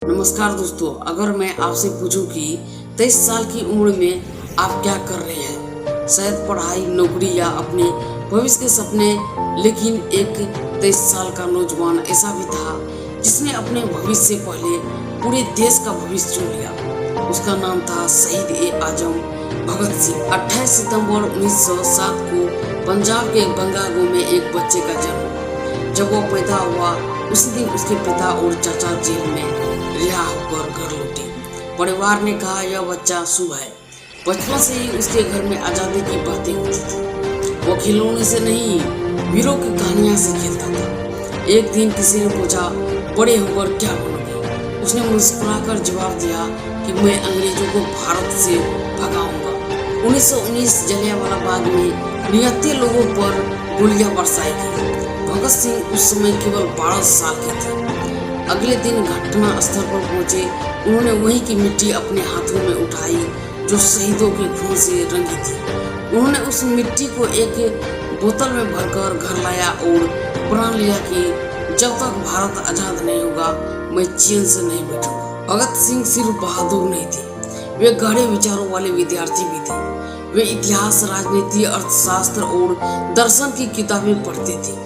नमस्कार दोस्तों, अगर मैं आपसे पूछूं कि 23 साल की उम्र में आप क्या कर रहे हैं, शायद पढ़ाई, नौकरी या अपने भविष्य के सपने। लेकिन एक 23 साल का नौजवान ऐसा भी था जिसने अपने भविष्य से पहले पूरे देश का भविष्य चुन लिया। उसका नाम था शहीद-ए-आजम भगत सिंह। 28 सितंबर 1907 को पंजाब के बंगागो में एक बच्चे का जन्म। जब वो पैदा हुआ उसी दिन उसके पिता और चाचा जेल में रिहा होकर घर लौटे। परिवार ने कहा यह बच्चा शुभ है। बचपन से ही उसके घर में आजादी की बातें होती थी। वो खिलौने से नहीं, वीरों की कहानियां से खेलता था। एक दिन किसी ने पूछा, बड़े होकर क्या बनोगे? उसने मुस्कुराकर जवाब दिया कि मैं अंग्रेजों को भारत से भगाऊंगा। 1919 जलियांवाला बाग में निहत्थे लोगों पर गोलियां बरसाई गई। भगत सिंह उस समय केवल 12 साल के थे। अगले दिन घटना स्थल पर पहुंचे। उन्होंने वहीं की मिट्टी अपने हाथों में उठाई जो शहीदों के खून से रंगी थी। उन्होंने उस मिट्टी को एक बोतल में भरकर घर लाया और प्रण लिया कि जब तक भारत आजाद नहीं होगा मैं चैन से नहीं बैठूंगा। भगत सिंह सिर्फ बहादुर नहीं थे, वे गहरे विचारों वाले विद्यार्थी भी थे। वे इतिहास, राजनीति, अर्थशास्त्र और दर्शन की किताबें पढ़ते थे।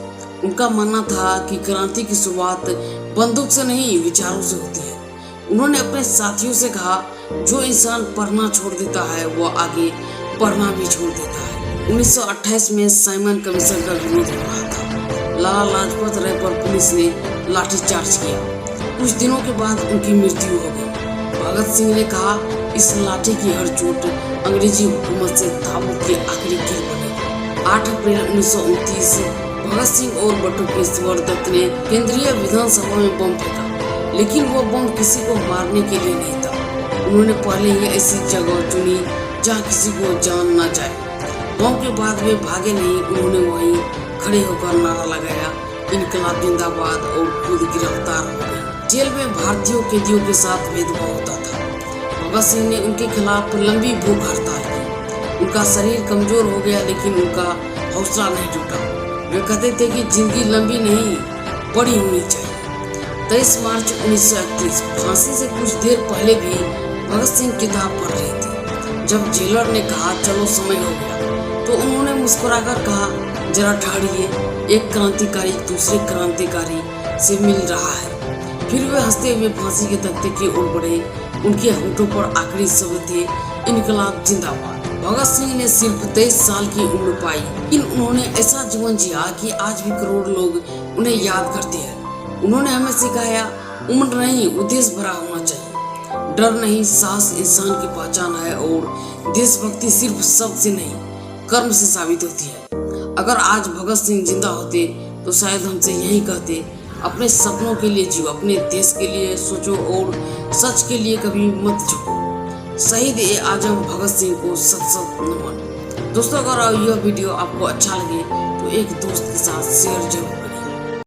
उनका मानना था कि क्रांति की शुरुआत बंदूक से नहीं, विचारों से होती है। उन्होंने अपने साथियों से कहा, जो इंसान पढ़ना छोड़ देता है वह आगे पढ़ना भी छोड़ देता है। 1928 में साइमन कमीशन का विरोध हो रहा था। लाला लाजपत राय पर पुलिस ने लाठीचार्ज किया। कुछ दिनों के बाद उनकी मृत्यु हो गई। भगत सिंह ने कहा, इस लाठी की हर चोट अंग्रेजी हुकूमत से ताबूत की आखिरी कील बनेगी। 8 अप्रैल 1929 भगत सिंह और बटुकेश्वर दत्त ने केंद्रीय विधानसभा में बम फेंका, लेकिन वो बम किसी को मारने के लिए नहीं था। उन्होंने पहले ही ऐसी जगह चुनी जहाँ किसी को जान न जाए। बम के बाद वे भागे नहीं, उन्होंने वहीं खड़े होकर नारा लगाया, इनकलाब जिंदाबाद, और खुद गिरफ्तार हो गए। जेल में भारतीयों कैदियों के साथ भेदभाव होता था। भगत सिंह ने उनके खिलाफ लंबी भूख हड़ताल की। उनका शरीर कमजोर हो गया लेकिन उनका हौसला नहीं टूटा। वे कहते थे कि जिंदगी लंबी नहीं, बड़ी होनी चाहिए। 23 मार्च 1931 फांसी से कुछ देर पहले भी भगत सिंह किताब पढ़ रहे थे। जब जेलर ने कहा चलो समय हो गया, तो उन्होंने मुस्कुराकर कहा, जरा ठहरिए, एक क्रांतिकारी दूसरे क्रांतिकारी से मिल रहा है। फिर वे हंसते हुए फांसी के तख्ते की ओर बढ़े। उनके होठों पर आखिरी शब्द थे, इनकलाब जिंदाबाद। भगत सिंह ने सिर्फ 23 साल की उम्र पाई, लेकिन उन्होंने ऐसा जीवन जिया कि आज भी करोड़ लोग उन्हें याद करते हैं। उन्होंने हमें सिखाया, उम्र नहीं, उद्देश्य भरा होना चाहिए। डर नहीं, साहस इंसान की पहचान है, और देशभक्ति सिर्फ शब्द से नहीं, कर्म से साबित होती है। अगर आज भगत सिंह जिंदा होते तो शायद हमसे यही कहते, अपने सपनों के लिए जियो, अपने देश के लिए सोचो और सच के लिए कभी मत झुको। शहीद-ए-आजम भगत सिंह को सत सत नमन। दोस्तों, अगर यह वीडियो आपको अच्छा लगे तो एक दोस्त के साथ शेयर जरूर